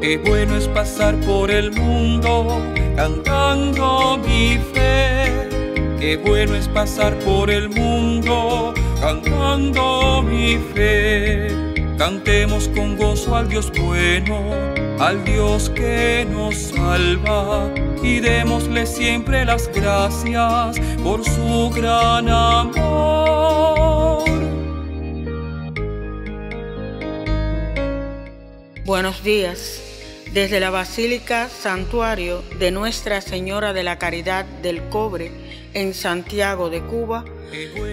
Qué bueno es pasar por el mundo cantando mi fe. Qué bueno es pasar por el mundo cantando mi fe. Cantemos con gozo al Dios bueno, al Dios que nos salva, y démosle siempre las gracias por su gran amor. Buenos días. Desde la Basílica Santuario de Nuestra Señora de la Caridad del Cobre en Santiago de Cuba,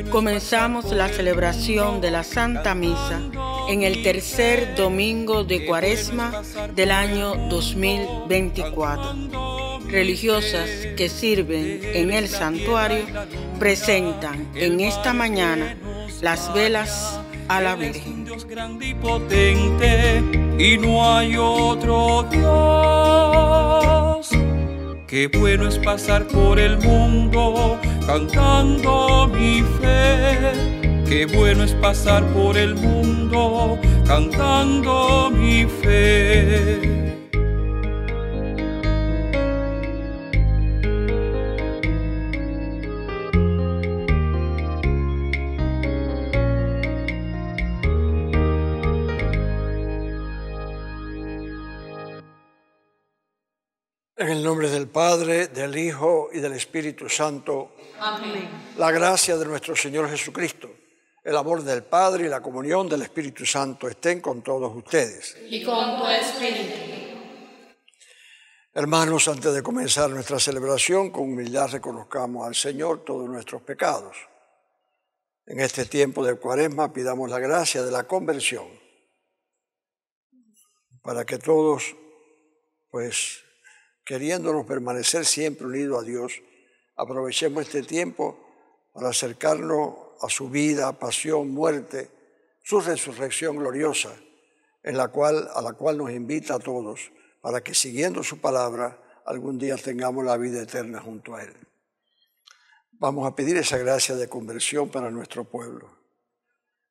comenzamos la celebración de la Santa Misa en el tercer domingo de Cuaresma del año 2024. Religiosas que sirven en el santuario presentan en esta mañana las velas a la Virgen. Dios grande y potente, y no hay otro Dios. Qué bueno es pasar por el mundo cantando mi fe. Qué bueno es pasar por el mundo cantando mi fe. En el nombre del Padre, del Hijo y del Espíritu Santo. Amén. La gracia de nuestro Señor Jesucristo, el amor del Padre y la comunión del Espíritu Santo estén con todos ustedes. Y con tu espíritu. Hermanos, antes de comenzar nuestra celebración, con humildad reconozcamos al Señor todos nuestros pecados. En este tiempo de Cuaresma pidamos la gracia de la conversión, para que todos, queriéndonos permanecer siempre unidos a Dios, aprovechemos este tiempo para acercarnos a su vida, pasión, muerte, su resurrección gloriosa, a la cual nos invita a todos, para que siguiendo su palabra, algún día tengamos la vida eterna junto a Él. Vamos a pedir esa gracia de conversión para nuestro pueblo,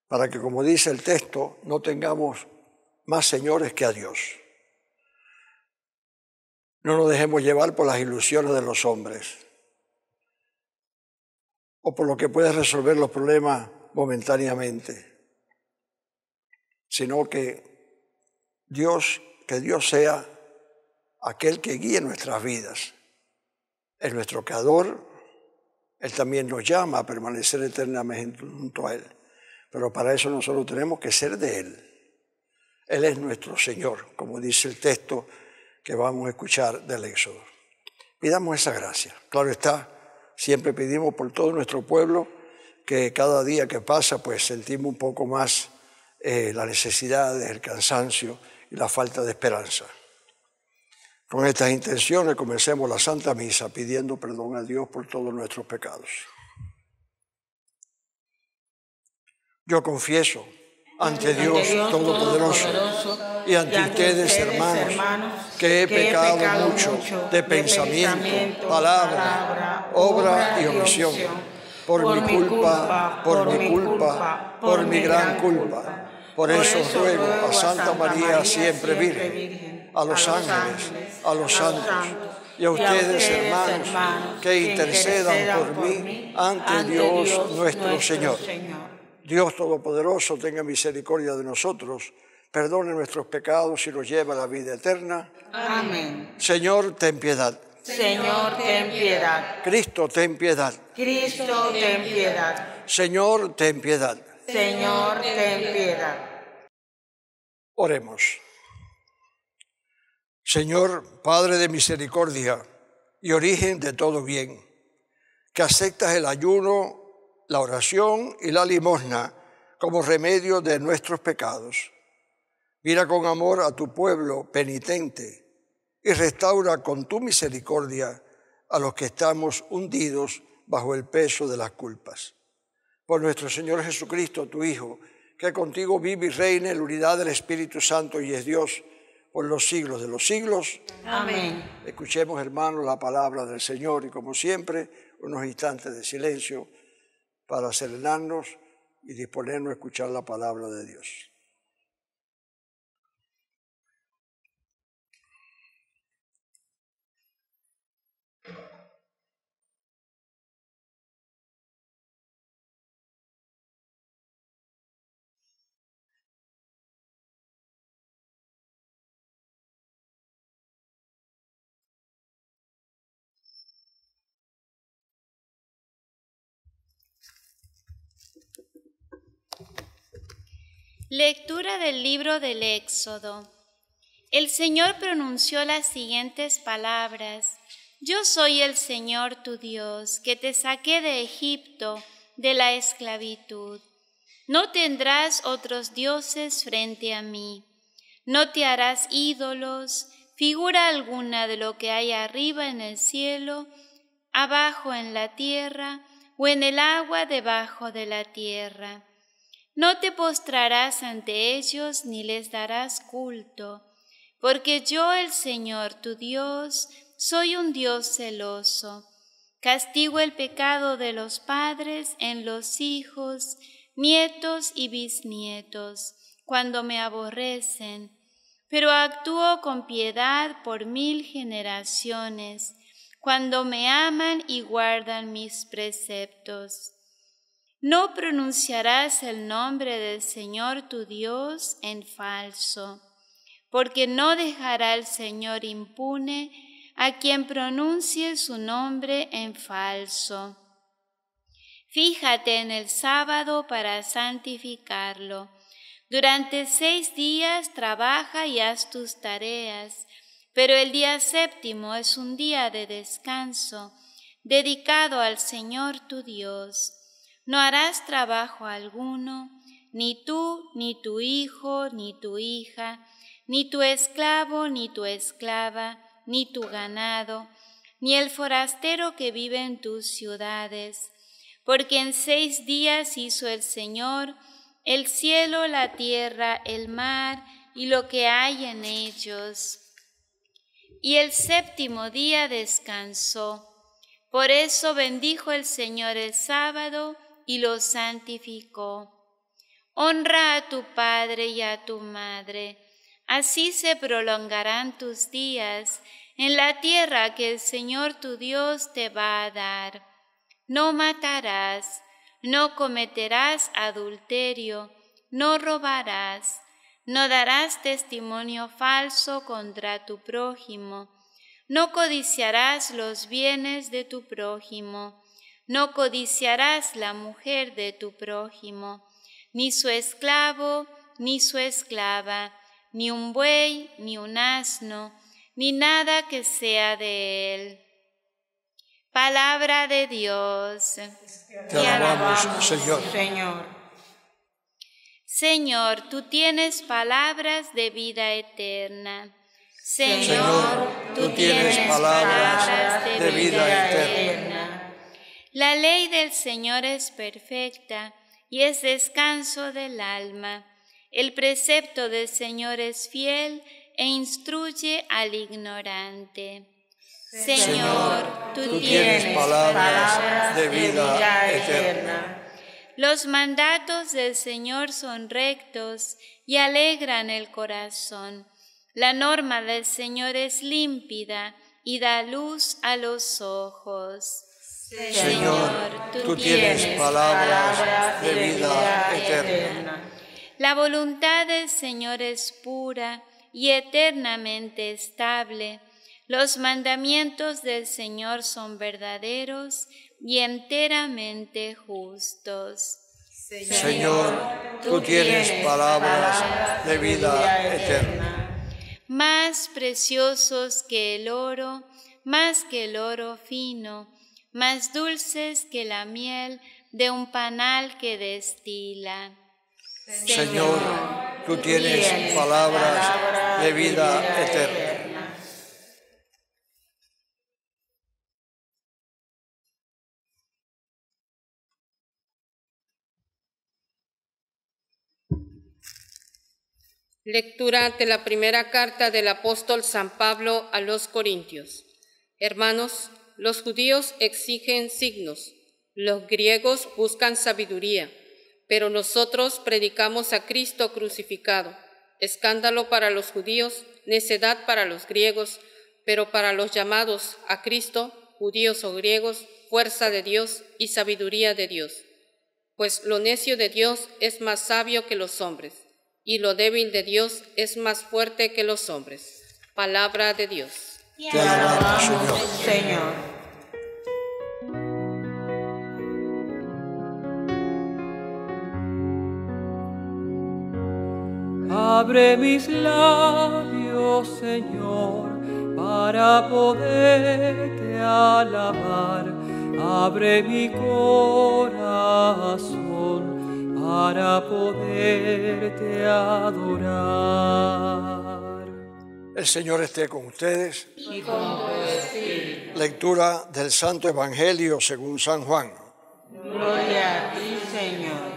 para que, como dice el texto, no tengamos más señores que a Dios. No nos dejemos llevar por las ilusiones de los hombres o por lo que puede resolver los problemas momentáneamente, sino que Dios sea aquel que guíe nuestras vidas. Es nuestro Creador, Él también nos llama a permanecer eternamente junto a Él, pero para eso nosotros tenemos que ser de Él. Él es nuestro Señor, como dice el texto que vamos a escuchar del Éxodo. Pidamos esa gracia. Claro está, siempre pedimos por todo nuestro pueblo, que cada día que pasa sentimos un poco más la necesidad, el cansancio y la falta de esperanza. Con estas intenciones comencemos la Santa Misa pidiendo perdón a Dios por todos nuestros pecados. Yo confieso ante Dios Todopoderoso y ante ustedes, hermanos, que he pecado mucho de pensamiento, palabra, obra y omisión, por mi culpa, por mi gran culpa. Por eso ruego a Santa María siempre Virgen, a los ángeles, a los santos y a ustedes, hermanos, que intercedan por mí ante Dios nuestro Señor. Dios Todopoderoso tenga misericordia de nosotros, perdone nuestros pecados y nos lleve a la vida eterna. Amén. Señor, ten piedad. Señor, ten piedad. Cristo, ten piedad. Cristo, ten piedad. Señor, ten piedad. Señor, ten piedad. Oremos. Señor, Padre de misericordia y origen de todo bien, que aceptas el ayuno, la oración y la limosna como remedio de nuestros pecados. Mira con amor a tu pueblo penitente y restaura con tu misericordia a los que estamos hundidos bajo el peso de las culpas. Por nuestro Señor Jesucristo, tu Hijo, que contigo vive y reina en la unidad del Espíritu Santo y es Dios por los siglos de los siglos. Amén. Escuchemos, hermanos, la palabra del Señor y, como siempre, unos instantes de silencio para serenarnos y disponernos a escuchar la palabra de Dios. Lectura del libro del Éxodo. El Señor pronunció las siguientes palabras: Yo soy el Señor tu Dios, que te saqué de Egipto, de la esclavitud. No tendrás otros dioses frente a mí. No te harás ídolos, figura alguna de lo que hay arriba en el cielo, abajo en la tierra o en el agua debajo de la tierra. No te postrarás ante ellos ni les darás culto, porque yo, el Señor tu Dios, soy un Dios celoso. Castigo el pecado de los padres en los hijos, nietos y bisnietos, cuando me aborrecen, pero actúo con piedad por 1000 generaciones, cuando me aman y guardan mis preceptos. No pronunciarás el nombre del Señor tu Dios en falso, porque no dejará el Señor impune a quien pronuncie su nombre en falso. Fíjate en el sábado para santificarlo. Durante 6 días trabaja y haz tus tareas, pero el día séptimo es un día de descanso, dedicado al Señor tu Dios. No harás trabajo alguno, ni tú, ni tu hijo, ni tu hija, ni tu esclavo, ni tu esclava, ni tu ganado, ni el forastero que vive en tus ciudades, porque en 6 días hizo el Señor el cielo, la tierra, el mar y lo que hay en ellos. Y el séptimo día descansó. Por eso bendijo el Señor el sábado y lo santificó. Honra a tu padre y a tu madre, así se prolongarán tus días en la tierra que el Señor tu Dios te va a dar. No matarás, no cometerás adulterio, no robarás, no darás testimonio falso contra tu prójimo, no codiciarás los bienes de tu prójimo, no codiciarás la mujer de tu prójimo, ni su esclavo, ni su esclava, ni un buey, ni un asno, ni nada que sea de él. Palabra de Dios. Te alabamos, Señor. Señor, tú tienes palabras de vida eterna. Señor, tú tienes palabras de vida eterna. La ley del Señor es perfecta y es descanso del alma. El precepto del Señor es fiel e instruye al ignorante. Señor, tú tienes palabras de vida eterna. Los mandatos del Señor son rectos y alegran el corazón. La norma del Señor es límpida y da luz a los ojos. Señor, tú tienes palabras de vida eterna. La voluntad del Señor es pura y eternamente estable. Los mandamientos del Señor son verdaderos y enteramente justos. Señor, tú tienes palabras de vida eterna. Más preciosos que el oro, más que el oro fino, más dulces que la miel de un panal que destila. Señor, tú tienes palabras de vida eterna. Lectura de la primera carta del apóstol San Pablo a los Corintios. Hermanos, los judíos exigen signos, los griegos buscan sabiduría, pero nosotros predicamos a Cristo crucificado, escándalo para los judíos, necedad para los griegos, pero para los llamados a Cristo, judíos o griegos, fuerza de Dios y sabiduría de Dios. Pues lo necio de Dios es más sabio que los hombres, y lo débil de Dios es más fuerte que los hombres. Palabra de Dios. Te alabamos, Señor. Abre mis labios, Señor, para poderte alabar. Abre mi corazón para poderte adorar. El Señor esté con ustedes. Y con tu espíritu. Lectura del Santo Evangelio según San Juan. Gloria a ti, Señor.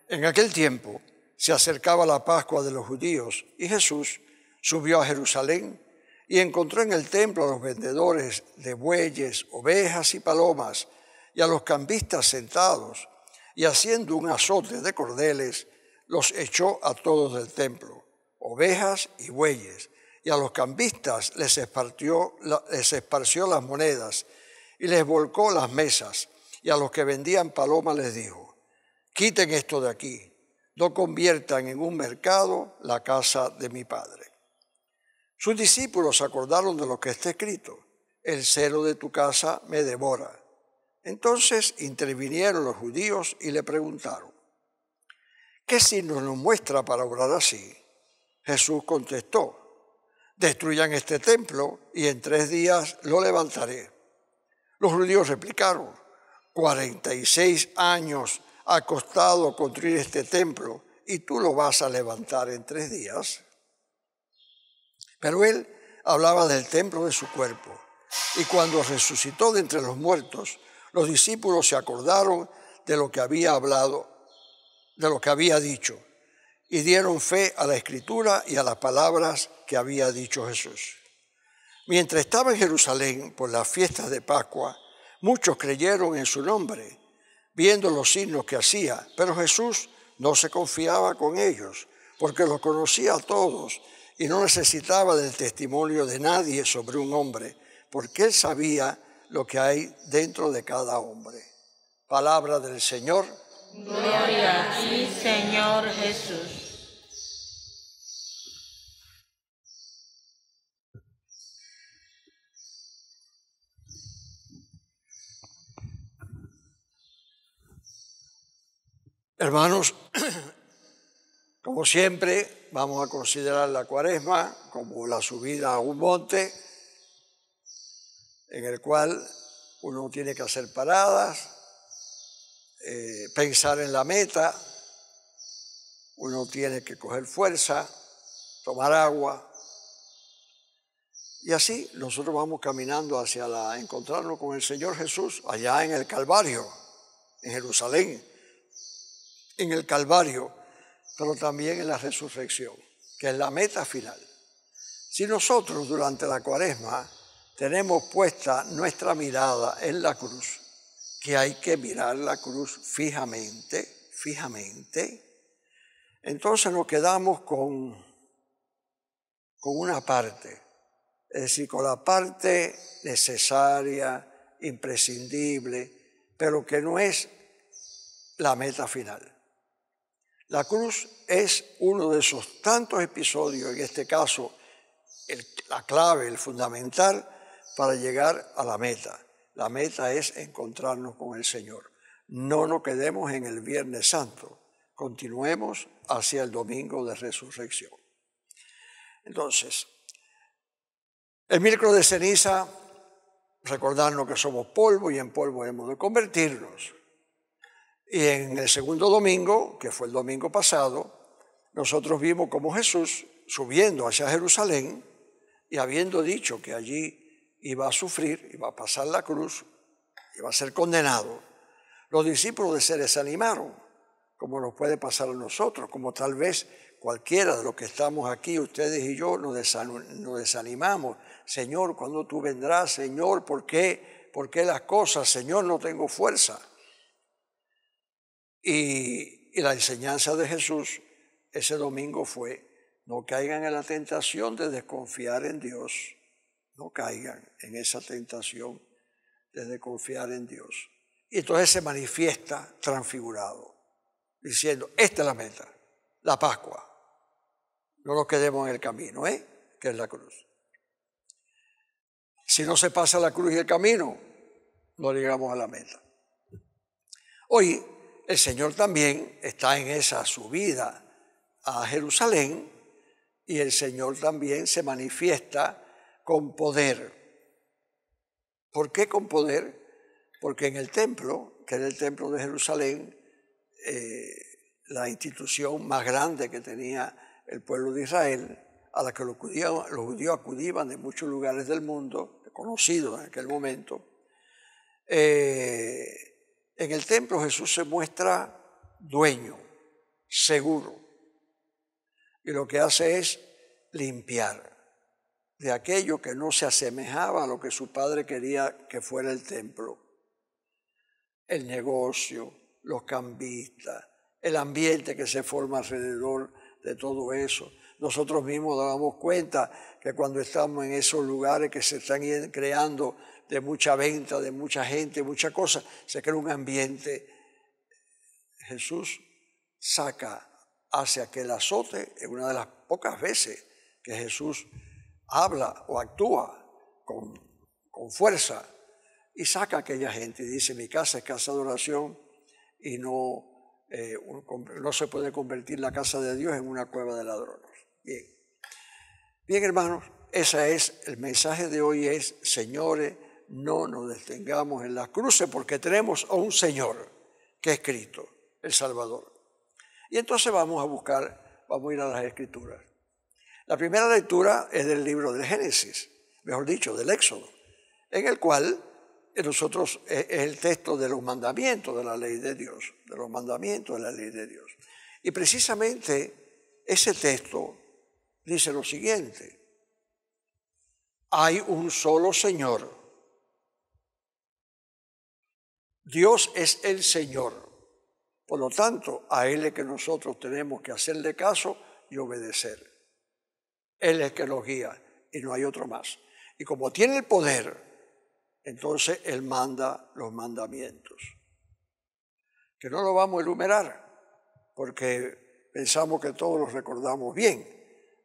En aquel tiempo se acercaba la Pascua de los judíos y Jesús subió a Jerusalén y encontró en el templo a los vendedores de bueyes, ovejas y palomas y a los cambistas sentados, y haciendo un azote de cordeles los echó a todos del templo, ovejas y bueyes, y a los cambistas les esparció las monedas y les volcó las mesas, y a los que vendían palomas les dijo: quiten esto de aquí, no conviertan en un mercado la casa de mi Padre. Sus discípulos se acordaron de lo que está escrito: el celo de tu casa me devora. Entonces intervinieron los judíos y le preguntaron: ¿qué signo nos muestra para obrar así? Jesús contestó: destruyan este templo y en 3 días lo levantaré. Los judíos replicaron: 46 años ha costado construir este templo y tú lo vas a levantar en 3 días. Pero él hablaba del templo de su cuerpo. Y cuando resucitó de entre los muertos, los discípulos se acordaron de lo que había hablado, de lo que había dicho, y dieron fe a la Escritura y a las palabras que había dicho Jesús. Mientras estaba en Jerusalén por las fiestas de Pascua, muchos creyeron en su nombre, viendo los signos que hacía, pero Jesús no se confiaba con ellos, porque los conocía a todos y no necesitaba del testimonio de nadie sobre un hombre, porque él sabía lo que hay dentro de cada hombre. Palabra del Señor. Gloria a ti, Señor Jesús. Hermanos, como siempre, vamos a considerar la Cuaresma como la subida a un monte en el cual uno tiene que hacer paradas, pensar en la meta, uno tiene que coger fuerza, tomar agua, y así nosotros vamos caminando hacia encontrarnos con el Señor Jesús allá en el Calvario, en Jerusalén, en el Calvario, pero también en la resurrección, que es la meta final. Si nosotros durante la Cuaresma tenemos puesta nuestra mirada en la cruz, que hay que mirar la cruz fijamente, entonces nos quedamos con una parte, es decir, con la parte necesaria, imprescindible, pero que no es la meta final. La cruz es uno de esos tantos episodios, en este caso, la clave, el fundamental para llegar a la meta. La meta es encontrarnos con el Señor. No nos quedemos en el Viernes Santo, continuemos hacia el Domingo de Resurrección. Entonces, el miércoles de ceniza, recordarnos que somos polvo y en polvo hemos de convertirnos. Y en el segundo domingo, que fue el domingo pasado, nosotros vimos cómo Jesús, subiendo hacia Jerusalén y habiendo dicho que allí iba a sufrir, iba a pasar la cruz, iba a ser condenado, los discípulos se desanimaron, como nos puede pasar a nosotros, como tal vez cualquiera de los que estamos aquí, ustedes y yo, nos desanimamos. Señor, ¿cuándo tú vendrás? Señor, ¿por qué? ¿Por qué las cosas? Señor, no tengo fuerza. Y la enseñanza de Jesús ese domingo fue: no caigan en la tentación de desconfiar en Dios. No caigan en esa tentación de desconfiar en Dios. Y entonces se manifiesta transfigurado, diciendo: esta es la meta, la Pascua. No nos quedemos en el camino, que es la cruz. Si no se pasa la cruz y el camino, no llegamos a la meta. Hoy el Señor también está en esa subida a Jerusalén y el Señor también se manifiesta con poder. ¿Por qué con poder? Porque en el templo, que era el templo de Jerusalén, la institución más grande que tenía el pueblo de Israel, a la que los judíos acudían de muchos lugares del mundo, conocidos en aquel momento. En el templo Jesús se muestra dueño, seguro, y lo que hace es limpiar de aquello que no se asemejaba a lo que su padre quería que fuera el templo. El negocio, los cambistas, el ambiente que se forma alrededor de todo eso. Nosotros mismos damos cuenta que cuando estamos en esos lugares que se están creando de mucha venta, de mucha gente, muchas cosas, se crea un ambiente. Jesús hace aquel azote, es una de las pocas veces que Jesús habla o actúa con fuerza, y saca a aquella gente y dice: mi casa es casa de oración y no se puede convertir la casa de Dios en una cueva de ladrones. Bien, hermanos, el mensaje de hoy es: señores, no nos detengamos en las cruces, porque tenemos a un Señor que es Cristo, el Salvador. Y entonces vamos a ir a las Escrituras. La primera lectura es del libro del Génesis, mejor dicho, del Éxodo, en el cual nosotros es el texto de los mandamientos de la ley de Dios, de los mandamientos de la ley de Dios. Y precisamente ese texto dice lo siguiente: hay un solo Señor. Dios es el Señor. Por lo tanto, a Él es que nosotros tenemos que hacerle caso y obedecer. Él es el que nos guía y no hay otro más. Y como tiene el poder, entonces Él manda los mandamientos, que no lo vamos a enumerar, porque pensamos que todos los recordamos bien,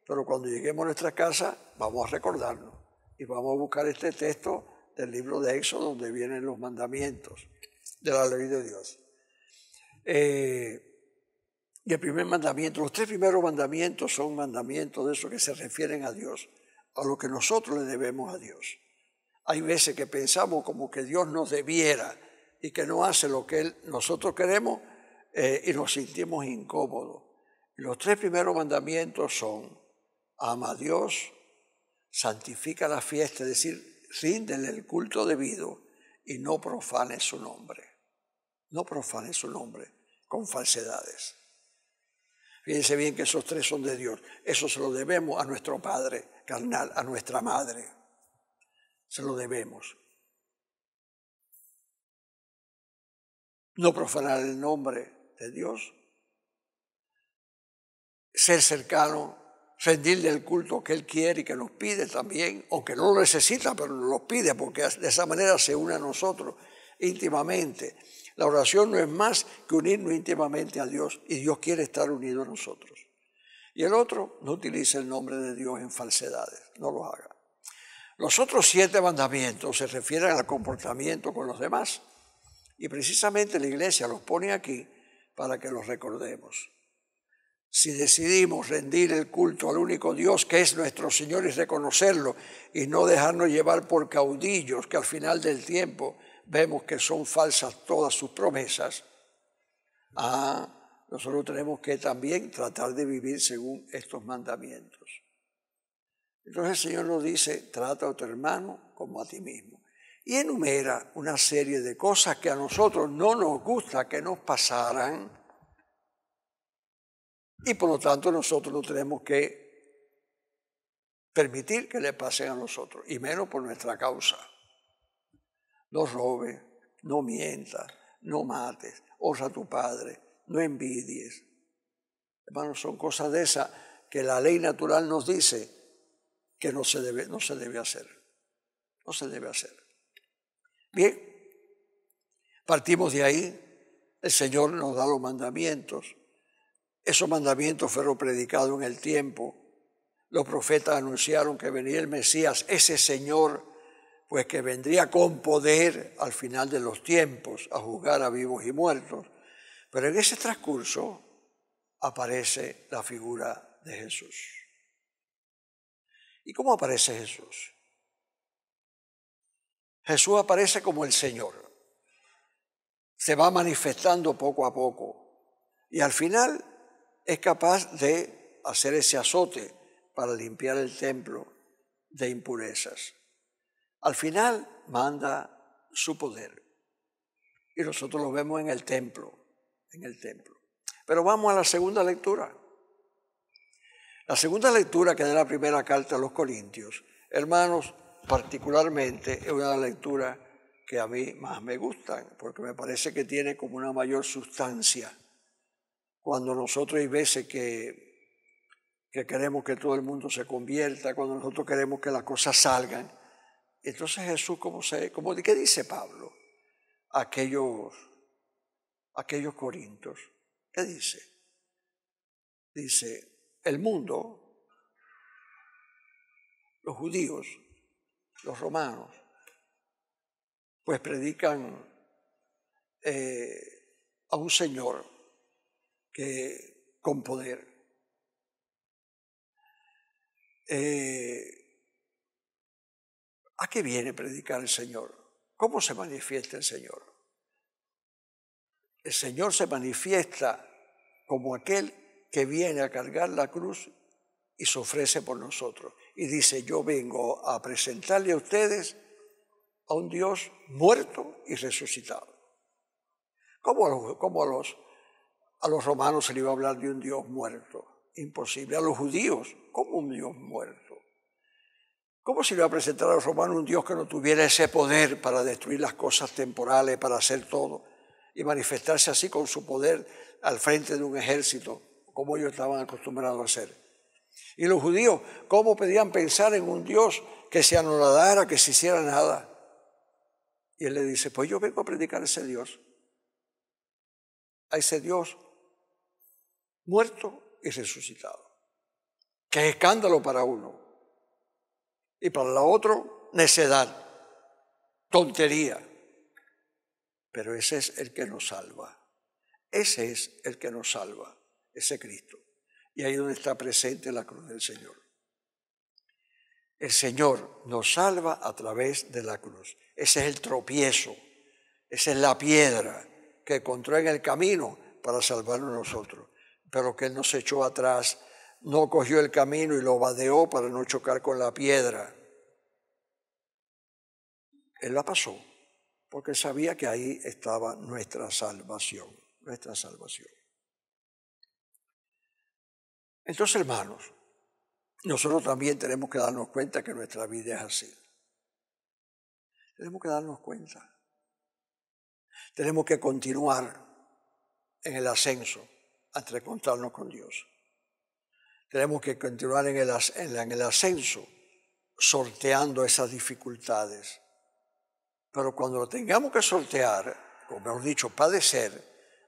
pero cuando lleguemos a nuestra casa vamos a recordarnos y vamos a buscar este texto del libro de Éxodo, donde vienen los mandamientos de la ley de Dios. Y el primer mandamiento, los tres primeros mandamientos son mandamientos de esos que se refieren a Dios, a lo que nosotros le debemos a Dios. Hay veces que pensamos como que Dios nos debiera y que no hace lo que nosotros queremos, y nos sentimos incómodos. Y los tres primeros mandamientos son: ama a Dios, santifica la fiesta, es decir, ríndele el culto debido y no profanes su nombre. No profanes su nombre con falsedades. Fíjense bien que esos tres son de Dios. Eso se lo debemos a nuestro padre carnal, a nuestra madre. Se lo debemos. No profanar el nombre de Dios. Ser cercano, rendirle el culto que Él quiere y que nos pide también, aunque no lo necesita, pero nos lo pide, porque de esa manera se une a nosotros íntimamente. La oración no es más que unirnos íntimamente a Dios, y Dios quiere estar unido a nosotros. Y el otro: no utilice el nombre de Dios en falsedades, no lo haga. Los otros 7 mandamientos se refieren al comportamiento con los demás, y precisamente la Iglesia los pone aquí para que los recordemos. Si decidimos rendir el culto al único Dios que es nuestro Señor y reconocerlo, y no dejarnos llevar por caudillos que al final del tiempo vemos que son falsas todas sus promesas, nosotros tenemos que también tratar de vivir según estos mandamientos. Entonces el Señor nos dice: trata a tu hermano como a ti mismo. Y enumera una serie de cosas que a nosotros no nos gusta que nos pasaran, y por lo tanto nosotros no tenemos que permitir que le pasen a nosotros, y menos por nuestra causa. No robes, no mientas, no mates, honra a tu padre, no envidies. Hermanos, son cosas de esas que la ley natural nos dice que no se debe hacer. No se debe hacer. Bien, partimos de ahí. El Señor nos da los mandamientos. Esos mandamientos fueron predicados en el tiempo. Los profetas anunciaron que venía el Mesías, ese Señor, pues que vendría con poder al final de los tiempos a juzgar a vivos y muertos. Pero en ese transcurso aparece la figura de Jesús. ¿Y cómo aparece Jesús? Jesús aparece como el Señor. Se va manifestando poco a poco y al final es capaz de hacer ese azote para limpiar el templo de impurezas. Al final manda su poder y nosotros lo vemos en el templo, Pero vamos a la segunda lectura. La segunda lectura, que es la primera carta a los Corintios, hermanos, particularmente es una lectura que a mí más me gusta, porque me parece que tiene como una mayor sustancia. Cuando nosotros hay veces que queremos que todo el mundo se convierta, cuando nosotros queremos que las cosas salgan. Entonces Jesús, ¿qué dice Pablo? Aquellos corintios, ¿qué dice? Dice, el mundo, los judíos, los romanos, pues predican a un Señor que con poder. ¿A qué viene predicar el Señor? ¿Cómo se manifiesta el Señor? El Señor se manifiesta como aquel que viene a cargar la cruz y se ofrece por nosotros. Y dice, yo vengo a presentarle a ustedes a un Dios muerto y resucitado. ¿Cómo a los romanos se le iba a hablar de un Dios muerto? Imposible. A los judíos, ¿cómo un Dios muerto? ¿Cómo se le iba a presentar a los romanos un Dios que no tuviera ese poder para destruir las cosas temporales, para hacer todo y manifestarse así con su poder al frente de un ejército, como ellos estaban acostumbrados a hacer? Y los judíos, ¿cómo podían pensar en un Dios que se anonadara, que se hiciera nada? Y él le dice, pues yo vengo a predicar a ese Dios muerto y resucitado. Que es escándalo para uno. Y para la otra, necedad, tontería. Pero ese es el que nos salva. Ese es el que nos salva, ese Cristo. Y ahí es donde está presente la cruz del Señor. El Señor nos salva a través de la cruz. Ese es el tropiezo, esa es la piedra que encontró en el camino para salvarnos a nosotros. Pero que Él no se echó atrás, no cogió el camino y lo vadeó para no chocar con la piedra. Él la pasó, porque sabía que ahí estaba nuestra salvación, Entonces, hermanos, nosotros también tenemos que darnos cuenta que nuestra vida es así. Tenemos que darnos cuenta. Tenemos que continuar en el ascenso hasta encontrarnos con Dios. Tenemos que continuar en el ascenso sorteando esas dificultades. Pero cuando lo tengamos que sortear, como hemos dicho, padecer,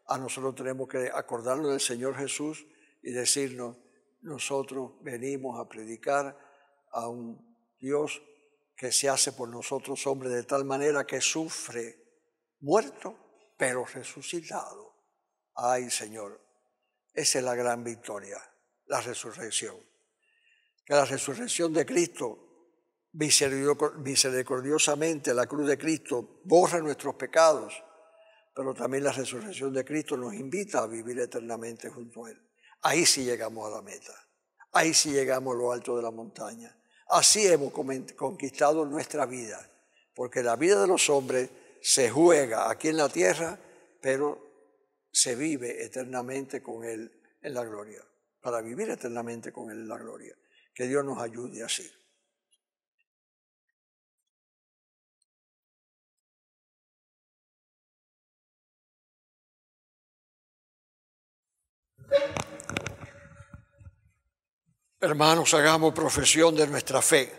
a nosotros tenemos que acordarnos del Señor Jesús y decirnos, nosotros venimos a predicar a un Dios que se hace por nosotros hombre de tal manera que sufre, muerto, pero resucitado. Ay, Señor, esa es la gran victoria, la resurrección. Que la resurrección de Cristo, misericordiosamente, la cruz de Cristo borra nuestros pecados, pero también la resurrección de Cristo nos invita a vivir eternamente junto a Él. Ahí sí llegamos a la meta, ahí sí llegamos a lo alto de la montaña. Así hemos conquistado nuestra vida, porque la vida de los hombres se juega aquí en la tierra, pero se vive eternamente con Él en la gloria, para vivir eternamente con Él en la gloria. Que Dios nos ayude así. Hermanos, hagamos profesión de nuestra fe.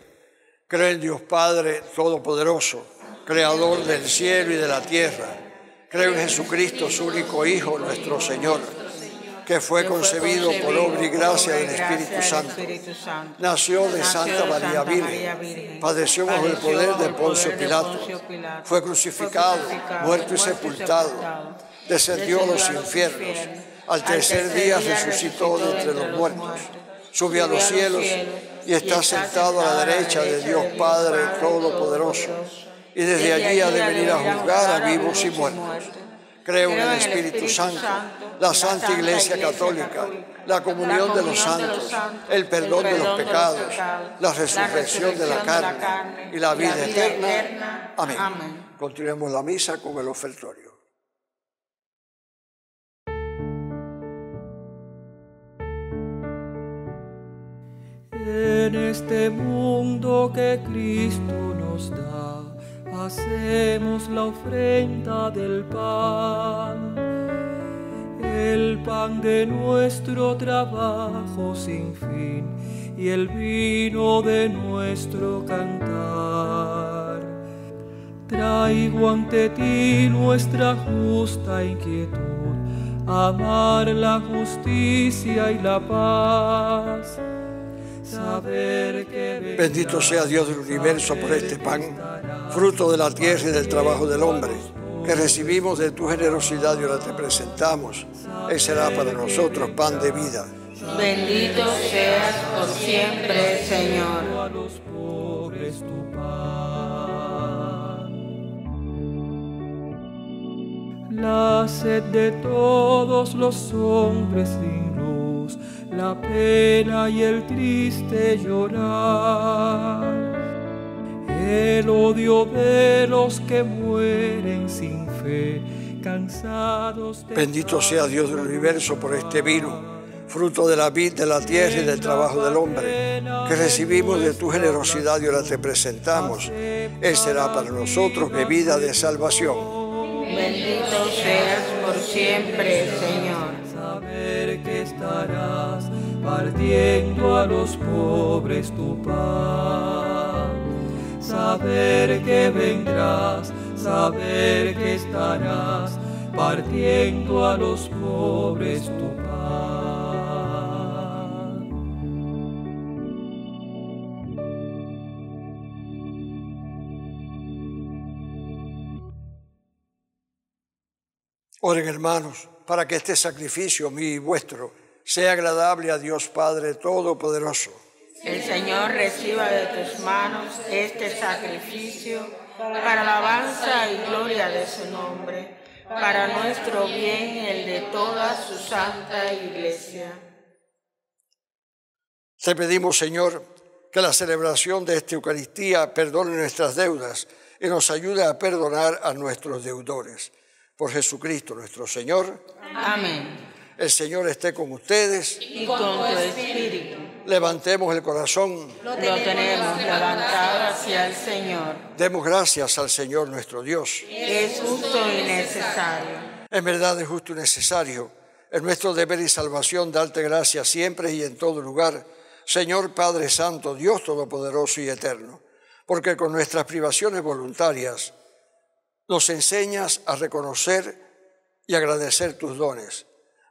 Creo en Dios Padre Todopoderoso, Creador del cielo y de la tierra. Creo en Jesucristo, su único Hijo, nuestro Señor, que fue concebido por obra y gracia del Espíritu Santo. Nació de Santa María Virgen, padeció bajo el poder de Poncio Pilato, fue crucificado, muerto y sepultado, descendió a los infiernos, al tercer día resucitó de entre los muertos, subió a los cielos y está sentado a la derecha de Dios Padre Todopoderoso, y desde allí ha de venir a juzgar a vivos y muertos. Creo en el Espíritu Santo, la Santa Iglesia Católica, la comunión de los santos, el perdón de los pecados, la resurrección de la carne y la vida eterna. Amén. Continuemos la misa con el ofertorio. En este mundo que Cristo nos da, hacemos la ofrenda del pan, el pan de nuestro trabajo sin fin y el vino de nuestro cantar. Traigo ante ti nuestra justa inquietud, amar la justicia y la paz. Bendito sea Dios del universo por este pan, fruto de la tierra y del trabajo del hombre, que recibimos de tu generosidad y ahora te presentamos. Él será para nosotros pan de vida. Bendito seas por siempre, Señor. A los pobres tu pan. La sed de todos los hombres sin luz, la pena y el triste llorar, el odio de los que mueren sin fe, cansados de... Bendito sea Dios del universo por este vino, fruto de la vid, de la tierra y del trabajo del hombre, que recibimos de tu generosidad y ahora te presentamos. Él será para nosotros bebida de salvación. Bendito seas por siempre, Señor. Saber que estarás partiendo a los pobres tu pan, saber que vendrás, saber que estarás partiendo a los pobres tu pan. Oren, hermanos, para que este sacrificio mío y vuestro sea agradable a Dios Padre Todopoderoso. El Señor reciba de tus manos este sacrificio para alabanza y gloria de su nombre, para nuestro bien y el de toda su santa Iglesia. Te pedimos, Señor, que la celebración de esta Eucaristía perdone nuestras deudas y nos ayude a perdonar a nuestros deudores. Por Jesucristo nuestro Señor. Amén. El Señor esté con ustedes. Y con tu espíritu. Levantemos el corazón. Lo tenemos levantado hacia el Señor. Demos gracias al Señor nuestro Dios. Es justo y necesario. En verdad es justo y necesario. Es nuestro deber y salvación darte gracias siempre y en todo lugar, Señor Padre Santo, Dios Todopoderoso y Eterno, porque con nuestras privaciones voluntarias nos enseñas a reconocer y agradecer tus dones,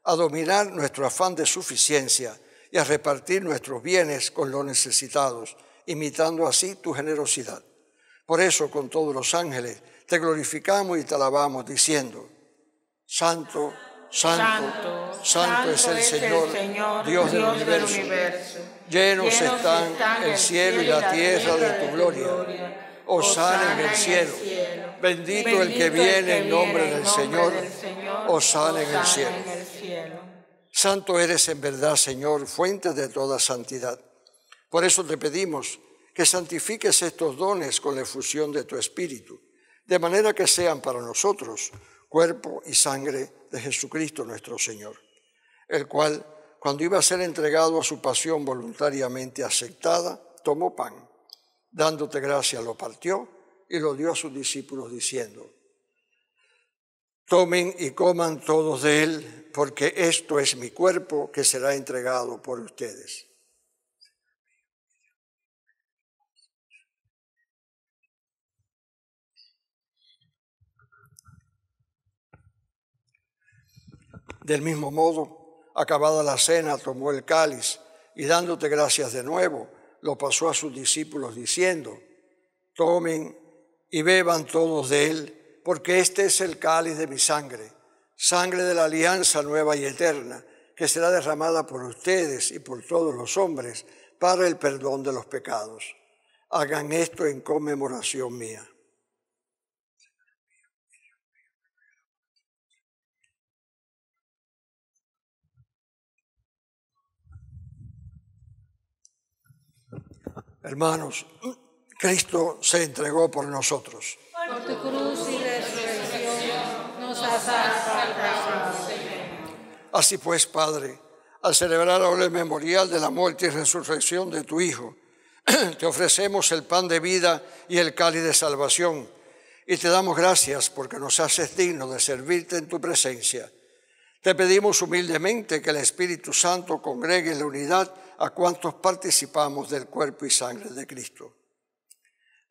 a dominar nuestro afán de suficiencia y a repartir nuestros bienes con los necesitados, imitando así tu generosidad. Por eso, con todos los ángeles, te glorificamos y te alabamos, diciendo: Santo, Santo, Santo es el Señor, Dios del universo. Llenos están el cielo y la tierra de tu gloria. Hosana en el cielo. Bendito el que viene en nombre del Señor. Hosana en el cielo. Santo eres en verdad, Señor, fuente de toda santidad. Por eso te pedimos que santifiques estos dones con la efusión de tu Espíritu, de manera que sean para nosotros cuerpo y sangre de Jesucristo nuestro Señor, el cual, cuando iba a ser entregado a su pasión voluntariamente aceptada, tomó pan, dándote gracia lo partió y lo dio a sus discípulos diciendo: tomen y coman todos de él, porque esto es mi cuerpo que será entregado por ustedes. Del mismo modo, acabada la cena, tomó el cáliz y dándote gracias de nuevo, lo pasó a sus discípulos diciendo: tomen y beban todos de él, porque este es el cáliz de mi sangre, sangre de la alianza nueva y eterna, que será derramada por ustedes y por todos los hombres para el perdón de los pecados. Hagan esto en conmemoración mía. Hermanos, Cristo se entregó por nosotros. Por tu cruz y resurrección nos has salvado, Señor. Así pues, Padre, al celebrar ahora el memorial de la muerte y resurrección de tu Hijo, te ofrecemos el pan de vida y el cáliz de salvación, y te damos gracias porque nos haces dignos de servirte en tu presencia. Te pedimos humildemente que el Espíritu Santo congregue en la unidad a cuantos participamos del cuerpo y sangre de Cristo.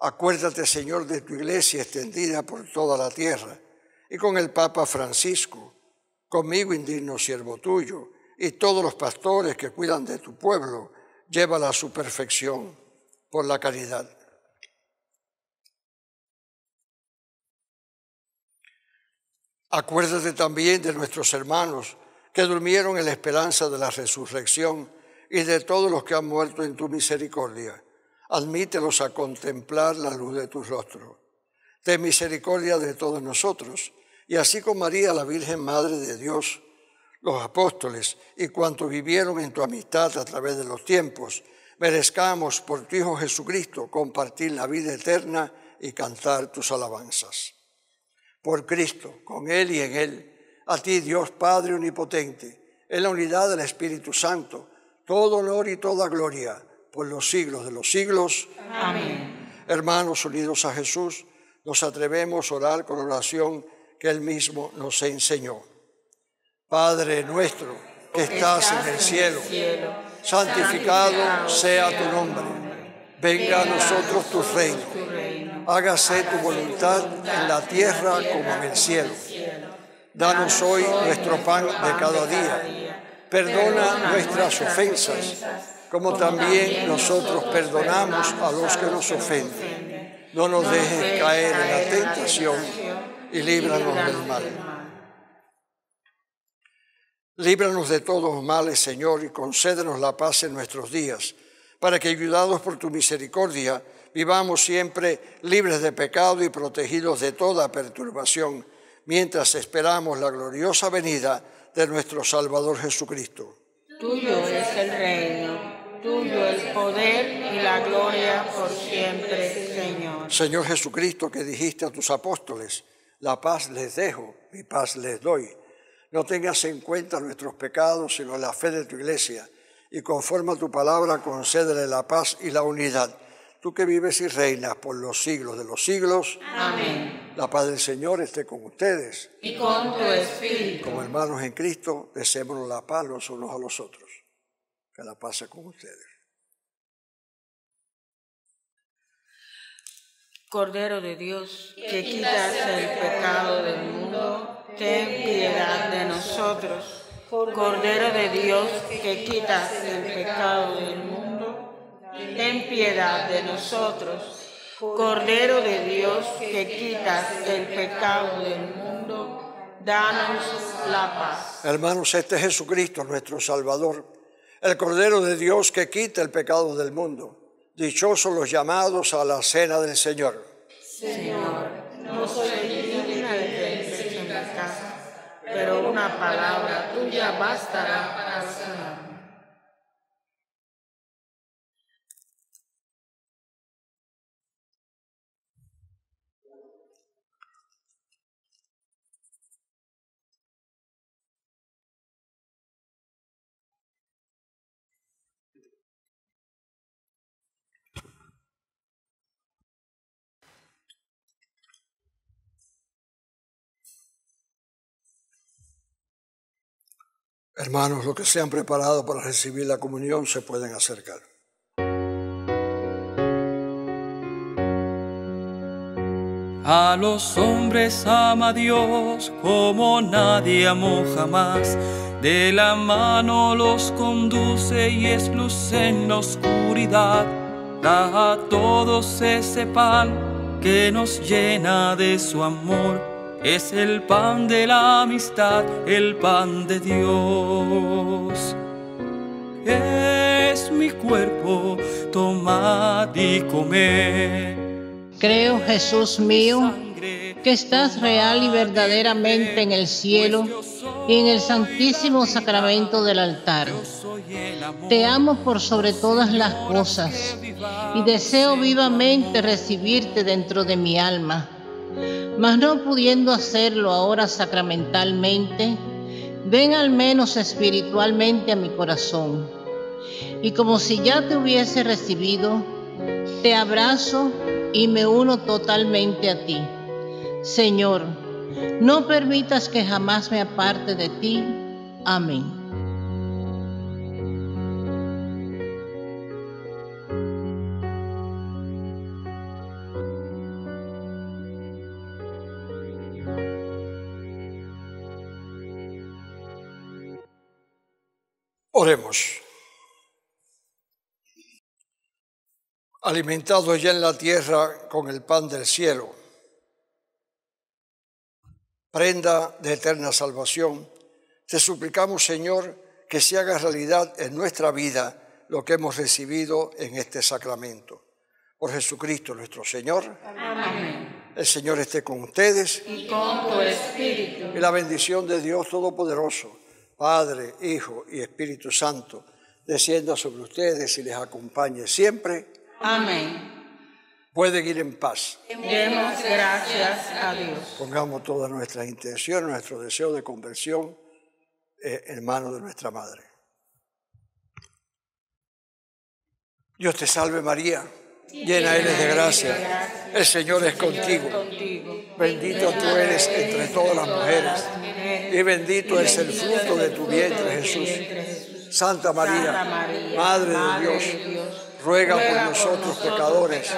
Acuérdate, Señor, de tu iglesia extendida por toda la tierra, y con el Papa Francisco, conmigo, indigno siervo tuyo, y todos los pastores que cuidan de tu pueblo, llévala a su perfección por la caridad. Acuérdate también de nuestros hermanos que durmieron en la esperanza de la resurrección y de todos los que han muerto en tu misericordia. Admítelos a contemplar la luz de tu rostro. Ten misericordia de todos nosotros, y así con María, la Virgen Madre de Dios, los apóstoles y cuantos vivieron en tu amistad a través de los tiempos, merezcamos por tu Hijo Jesucristo compartir la vida eterna y cantar tus alabanzas. Por Cristo, con Él y en Él, a ti, Dios Padre Omnipotente, en la unidad del Espíritu Santo, todo honor y toda gloria por los siglos de los siglos. Amén. Hermanos unidos a Jesús, nos atrevemos a orar con oración que Él mismo nos enseñó. Padre nuestro que estás en el cielo, santificado sea tu nombre. Venga a nosotros tu reino. Hágase tu voluntad en la tierra como en el cielo. Danos hoy nuestro pan de cada día. Perdona nuestras ofensas, como también nosotros perdonamos a los que nos ofenden. No nos dejes caer en la tentación y líbranos del mal. Líbranos de todos los males, Señor, y concédenos la paz en nuestros días, para que, ayudados por tu misericordia, vivamos siempre libres de pecado y protegidos de toda perturbación, mientras esperamos la gloriosa venida de nuestro Salvador Jesucristo. Tuyo es el reino, tuyo el poder y la gloria por siempre, Señor. Señor Jesucristo, que dijiste a tus apóstoles, la paz les dejo, mi paz les doy. No tengas en cuenta nuestros pecados, sino la fe de tu iglesia, y conforme a tu palabra concédele la paz y la unidad. Tú que vives y reinas por los siglos de los siglos. Amén. La paz del Señor esté con ustedes. Y con tu espíritu. Como hermanos en Cristo, deseémonos la paz los unos a los otros. Que la paz sea con ustedes. Cordero de Dios, que quitas el pecado del mundo, ten piedad de nosotros. Cordero de Dios, que quitas el pecado del mundo, ten piedad de nosotros. Cordero de Dios, que quitas el pecado del mundo, danos la paz. Hermanos, este es Jesucristo, nuestro Salvador, el Cordero de Dios que quita el pecado del mundo. Dichosos los llamados a la cena del Señor. Señor, no soy digna de que entres en mi casa, pero una palabra tuya bastará para sanarme. Hermanos, los que se han preparado para recibir la comunión se pueden acercar. A los hombres ama Dios como nadie amó jamás. De la mano los conduce y es luz en la oscuridad. Da a todos ese pan que nos llena de su amor. Es el pan de la amistad, el pan de Dios. es mi cuerpo, tomad y comed. Creo, Jesús mío, que estás real y verdaderamente en el cielo y en el santísimo sacramento del altar. Te amo por sobre todas las cosas y deseo vivamente recibirte dentro de mi alma, mas no pudiendo hacerlo ahora sacramentalmente, ven al menos espiritualmente a mi corazón. Y como si ya te hubiese recibido, te abrazo y me uno totalmente a ti. Señor, no permitas que jamás me aparte de ti. Amén. Oremos. Alimentados ya en la tierra con el pan del cielo, prenda de eterna salvación, te suplicamos, Señor, que se haga realidad en nuestra vida lo que hemos recibido en este sacramento. Por Jesucristo nuestro Señor. Amén. El Señor esté con ustedes. Y con tu espíritu. Y la bendición de Dios Todopoderoso, Padre, Hijo y Espíritu Santo, descienda sobre ustedes y les acompañe siempre. Amén. Pueden ir en paz. Demos gracias a Dios. Pongamos todas nuestras intenciones, nuestro deseo de conversión en manos de nuestra Madre. Dios te salve María, llena eres de gracia, el Señor es contigo. Bendita tú eres entre todas las mujeres y bendito es el fruto de tu vientre, Jesús. Santa María, Madre de Dios, ruega por nosotros pecadores,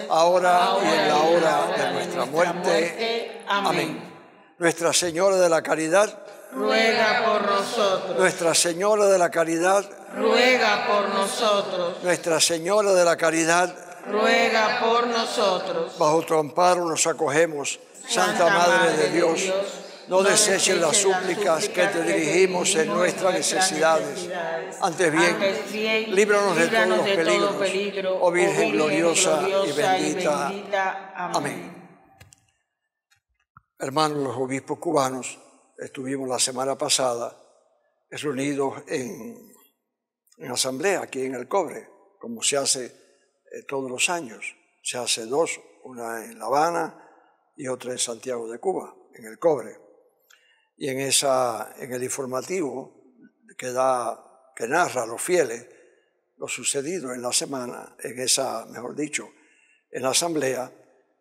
ahora y en la hora de nuestra muerte. Amén. Nuestra Señora de la Caridad, ruega por nosotros. Nuestra Señora de la Caridad, ruega por nosotros. Nuestra Señora de la Caridad, ruega por nosotros. Bajo tu amparo nos acogemos, Santa Madre de Dios. No deseches las súplicas que te dirigimos en nuestras necesidades. Antes bien, líbranos de todos los peligros, oh Virgen gloriosa y bendita. Amén. Hermanos, los obispos cubanos, estuvimos la semana pasada reunidos en asamblea aquí en El Cobre, como se hace todos los años. Se hace dos, una en La Habana y otra en Santiago de Cuba, en El Cobre. Y en el informativo que narra a los fieles lo sucedido en la semana, en la asamblea,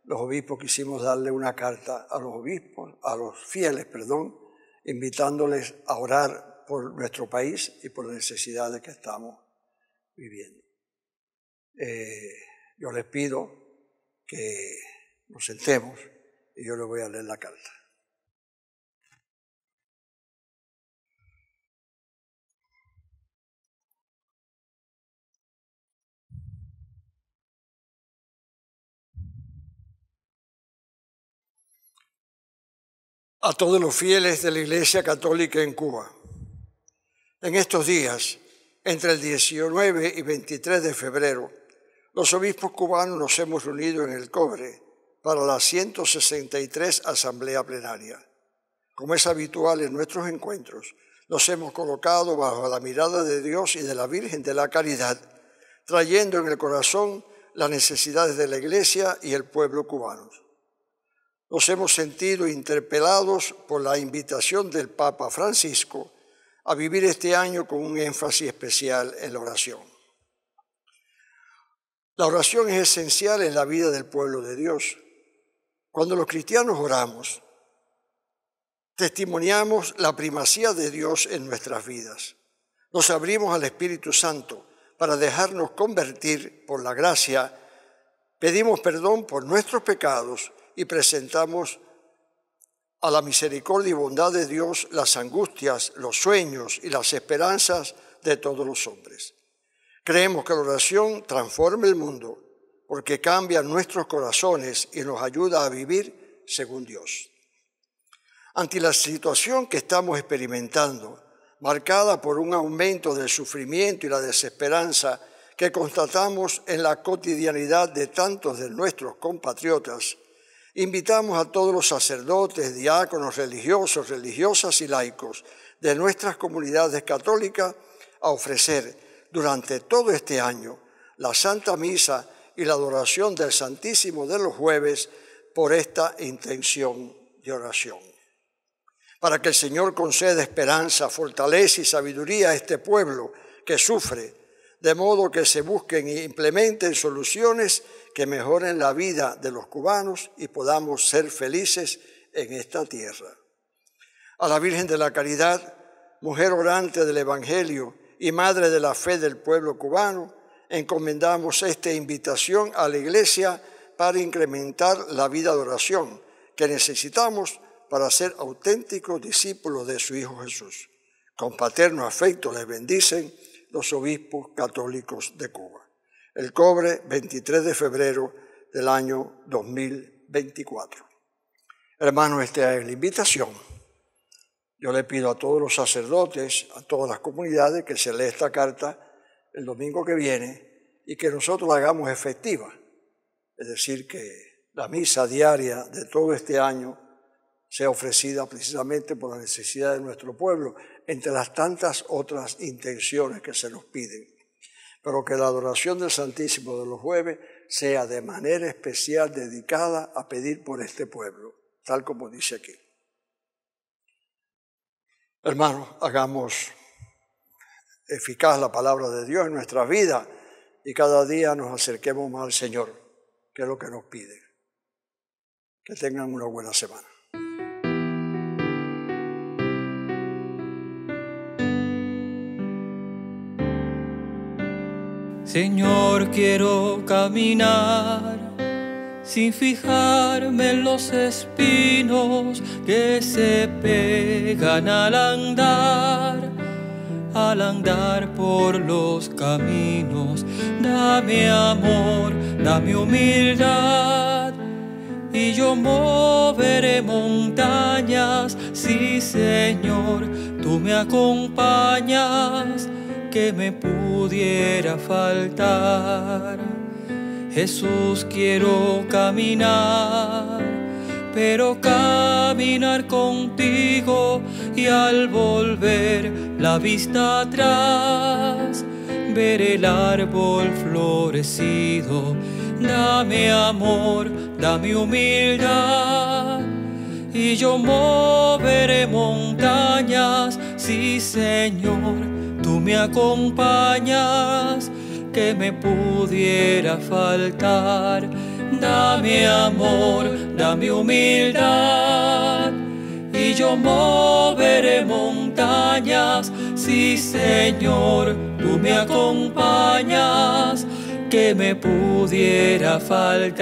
los obispos quisimos darle una carta a los fieles, invitándoles a orar por nuestro país y por las necesidades que estamos viviendo. Yo les pido que nos sentemos y yo les voy a leer la carta. A todos los fieles de la Iglesia Católica en Cuba. En estos días, entre el 19 y 23 de febrero, los obispos cubanos nos hemos reunido en El Cobre para la 163 Asamblea Plenaria. Como es habitual en nuestros encuentros, nos hemos colocado bajo la mirada de Dios y de la Virgen de la Caridad, trayendo en el corazón las necesidades de la Iglesia y el pueblo cubanos. Nos hemos sentido interpelados por la invitación del Papa Francisco a vivir este año con un énfasis especial en la oración. La oración es esencial en la vida del pueblo de Dios. Cuando los cristianos oramos, testimoniamos la primacía de Dios en nuestras vidas. Nos abrimos al Espíritu Santo para dejarnos convertir por la gracia, pedimos perdón por nuestros pecados y presentamos a la misericordia y bondad de Dios las angustias, los sueños y las esperanzas de todos los hombres. Creemos que la oración transforma el mundo porque cambia nuestros corazones y nos ayuda a vivir según Dios. Ante la situación que estamos experimentando, marcada por un aumento del sufrimiento y la desesperanza que constatamos en la cotidianidad de tantos de nuestros compatriotas, invitamos a todos los sacerdotes, diáconos, religiosos, religiosas y laicos de nuestras comunidades católicas a ofrecer durante todo este año la Santa Misa y la adoración del Santísimo de los jueves por esta intención de oración. Para que el Señor conceda esperanza, fortaleza y sabiduría a este pueblo que sufre, de modo que se busquen e implementen soluciones que mejoren la vida de los cubanos y podamos ser felices en esta tierra. A la Virgen de la Caridad, mujer orante del Evangelio y madre de la fe del pueblo cubano, encomendamos esta invitación a la Iglesia para incrementar la vida de oración que necesitamos para ser auténticos discípulos de su Hijo Jesús. Con paterno afecto les bendicen los obispos católicos de Cuba. El Cobre, 23 de febrero del año 2024. Hermanos, esta es la invitación. Yo le pido a todos los sacerdotes, a todas las comunidades, que se lea esta carta el domingo que viene y que nosotros la hagamos efectiva. Es decir, que la misa diaria de todo este año sea ofrecida precisamente por la necesidad de nuestro pueblo, entre las tantas otras intenciones que se nos piden. Pero que la adoración del Santísimo de los jueves sea de manera especial dedicada a pedir por este pueblo, tal como dice aquí. Hermanos, hagamos eficaz la palabra de Dios en nuestra vida y cada día nos acerquemos más al Señor, que es lo que nos pide. Que tengan una buena semana. Señor, quiero caminar sin fijarme en los espinos que se pegan al andar por los caminos. Dame amor, dame humildad, y yo moveré montañas. Sí, Señor, tú me acompañas, que me pudiera faltar. Jesús, quiero caminar, pero caminar contigo, y al volver la vista atrás, ver el árbol florecido. Dame amor, dame humildad, y yo moveré montañas. Sí, Señor, tú me acompañas, que me pudiera faltar. Dame amor, dame humildad, y yo moveré montañas. Sí, Señor, tú me acompañas, que me pudiera faltar.